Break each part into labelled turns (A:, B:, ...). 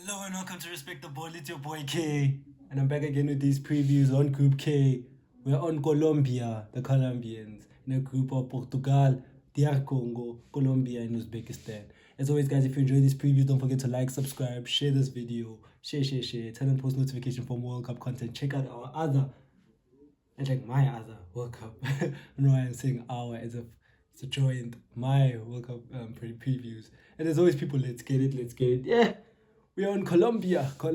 A: Hello and welcome to Respect the Ball. It's your boy K, and I'm back again with these previews on Group K. We're on Colombia, the Colombians, in a group of Portugal, DR Congo, Colombia, and Uzbekistan. As always, guys, if you enjoy these previews, don't forget to like, subscribe, share this video, share, turn on post notification for more World Cup content. Check out our other, and like my other World Cup. I don't know why I'm saying our as if it's a joint, my World Cup previews. And as always, people, let's get it. Yeah. We're on Colombia. Where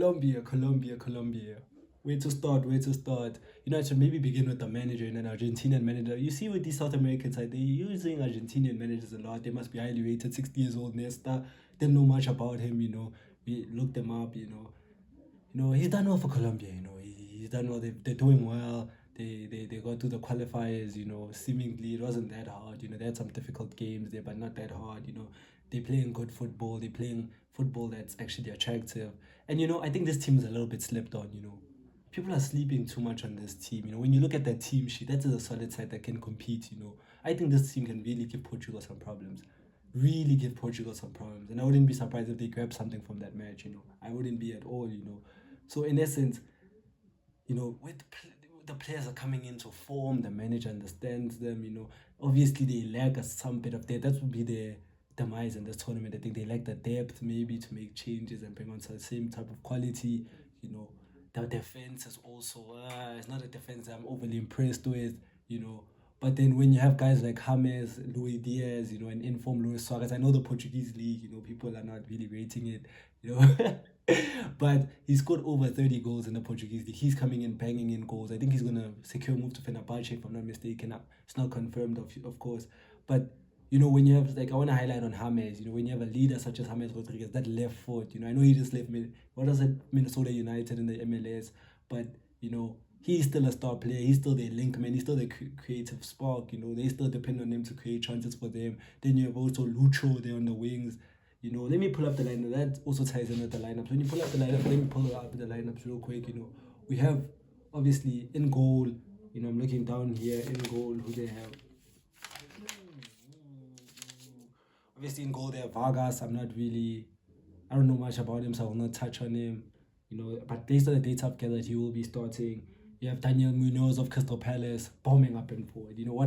A: to start? You know, I should maybe begin with the manager and an Argentinian manager. You see, with these South Americans, they're using Argentinian managers a lot. They must be highly rated. 60 years old, Nesta. Didn't know much about him, you know. We looked him up, you know. He's done well for Colombia, you know. He's done well. They're doing well. They got to the qualifiers, you know. Seemingly, it wasn't that hard. You know, they had some difficult games there, but not that hard, you know. They're playing good football. They're playing football that's actually attractive. And, you know, I think this team is a little bit slept on, you know. People are sleeping too much on this team. You know, when you look at that team sheet, that is a solid side that can compete, you know. I think this team can really give Portugal some problems. Really give Portugal some problems. And I wouldn't be surprised if they grab something from that match, you know. I wouldn't be at all, you know. So, in essence, you know, the players are coming into form, the manager understands them, you know. Obviously, they lack some bit of that would be their demise in this tournament. I think they lack the depth maybe to make changes and bring on the same type of quality, you know. The defense is also, it's not a defense that I'm overly impressed with, you know. But then when you have guys like James, Luis Diaz, you know, and inform Luis Suarez, I know the Portuguese league, you know, people are not really rating it, you know. But he scored over 30 goals in the Portuguese league. He's coming in, banging in goals. I think he's going to secure a move to Fenerbahce, if I'm not mistaken. It's not confirmed, of course. But, you know, when you have, like, I want to highlight on James, you know, when you have a leader such as James Rodriguez, that left foot, you know, I know he just left, Minnesota United in the MLS, but, you know, he's still a star player. He's still their link man. He's still the creative spark. You know, they still depend on him to create chances for them. Then you have also Lucho there on the wings. You know, let me pull up the lineup. That also ties in with the lineups. When you pull up the lineup, let me pull up the lineups real quick. You know, we have obviously in goal. You know, I'm looking down here in goal. Who they have? Obviously in goal they have Vargas. I don't know much about him, so I will not touch on him. You know, but based on the data I've gathered, he will be starting. You have Daniel Munoz of Crystal Palace bombing up and forward. You know,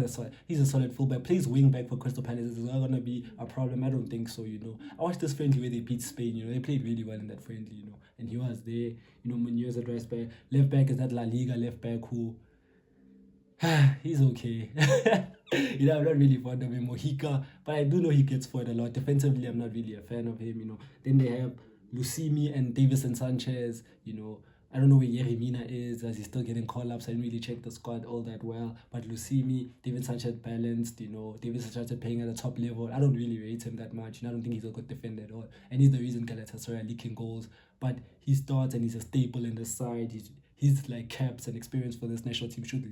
A: he's a solid fullback. Plays wing back for Crystal Palace. Is that going to be a problem? I don't think so, you know. I watched this friendly where they beat Spain, you know. They played really well in that friendly, you know. And he was there. You know, Munoz at right back. Left back is that La Liga left back who... he's okay. You know, I'm not really fond of him, Mojica, but I do know he gets forward a lot. Defensively, I'm not really a fan of him, you know. Then they have Lucimi and Davison Sanchez, you know. I don't know where Yeremina is, as he's still getting call-ups. I didn't really check the squad all that well. But Lucimi, David Sanchez balanced, you know. David Sanchez playing at the top level. I don't really rate him that much. You know, I don't think he's a good defender at all. And he's the reason Galatasaray are leaking goals. But he starts and he's a staple in the side. He's like caps and experience for this national team should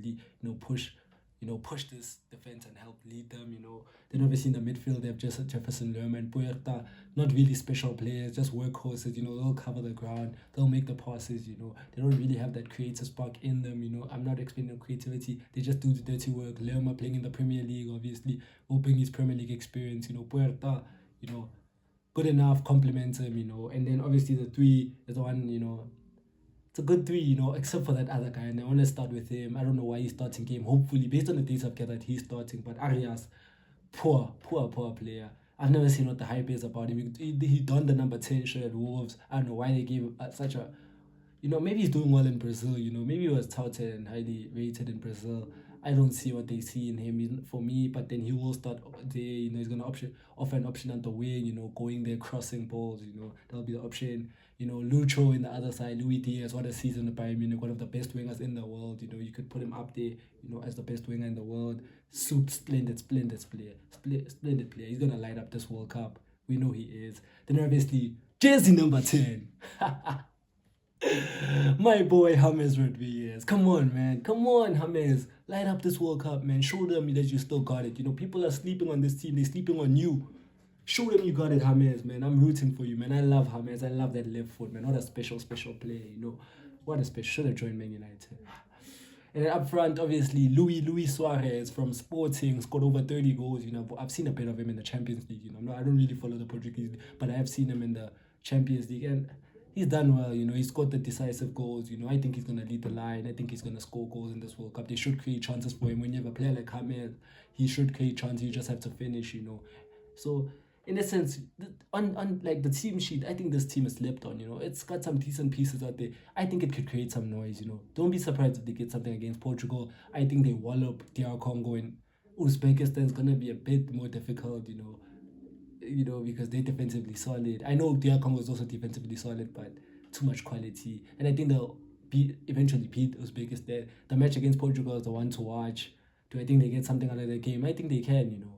A: push this defense and help lead them, you know. Then obviously in the midfield they have just Jefferson Lerma and Puerta, not really special players, just workhorses, you know. They'll cover the ground, they'll make the passes, you know. They don't really have that creative spark in them, you know. I'm not expecting creativity, they just do the dirty work. Lerma playing in the Premier League, obviously, will bring his Premier League experience, you know. Puerta, you know, good enough, compliments him, you know. And then obviously the three is the one, you know, it's a good three, you know, except for that other guy. And I want to start with him. I don't know why he's starting game. Hopefully, based on the data I've gathered, he's starting. But Arias, poor player. I've never seen what the hype is about him. He donned the number 10 shirt at Wolves. I don't know why they gave such a... You know, maybe he's doing well in Brazil, you know. Maybe he was touted and highly rated in Brazil. I don't see what they see in him for me, but then he will start there, you know. He's going to offer an option on the wing, you know, going there, crossing balls, you know. That'll be the option. You know, Lucho in the other side, Luis Diaz, what a season at Bayern Munich, one of the best wingers in the world. You know, you could put him up there, you know, as the best winger in the world. Splendid player. Splendid player. He's going to light up this World Cup. We know he is. Then obviously, jersey number 10. My boy James Rodriguez. Come on, man. Come on, James. Light up this World Cup, man. Show them that you still got it. You know, people are sleeping on this team. They're sleeping on you. Show them you got it, James, man. I'm rooting for you, man. I love James. I love that left foot, man. What a special player, you know. What a special. Should have joined Man United. And then up front, obviously, Luis Suarez from Sporting scored over 30 goals, you know. But I've seen a bit of him in the Champions League, you know. No, I don't really follow the Portuguese league, but I have seen him in the Champions League. And he's done well. You know, he scored the decisive goals. You know, I think he's gonna lead the line. I think he's gonna score goals in this World Cup. They should create chances for him. When you have a player like James, he should create chances. You just have to finish. You know, so in a sense, on like the team sheet, I think this team is slept on. You know, it's got some decent pieces out there. I think it could create some noise. You know, don't be surprised if they get something against Portugal. I think they wallop DR Congo, and Uzbekistan's gonna be a bit more difficult. Because they're defensively solid. I know DR Congo is also defensively solid, but too much quality. And I think they'll eventually beat Uzbekistan. The match against Portugal is the one to watch. Do I think they get something out of the game? I think they can,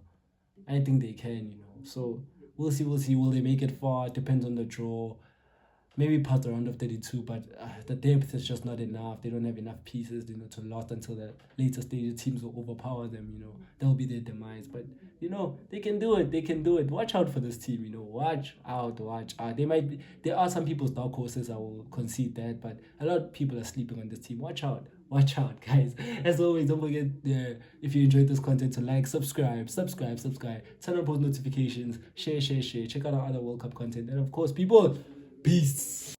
A: I think they can, So we'll see, we'll see. Will they make it far? Depends on the draw. Maybe past the round of 32, but the depth is just not enough. They don't have enough pieces, to last until the later stage. Teams will overpower them, That'll be their demise. But, they can do it. They can do it. Watch out for this team, Watch out, watch out. There are some people's dark horses, I will concede that, but a lot of people are sleeping on this team. Watch out, guys. As always, don't forget, if you enjoyed this content, to like, subscribe, turn on post notifications, share. Check out our other World Cup content. And of course, people, peace.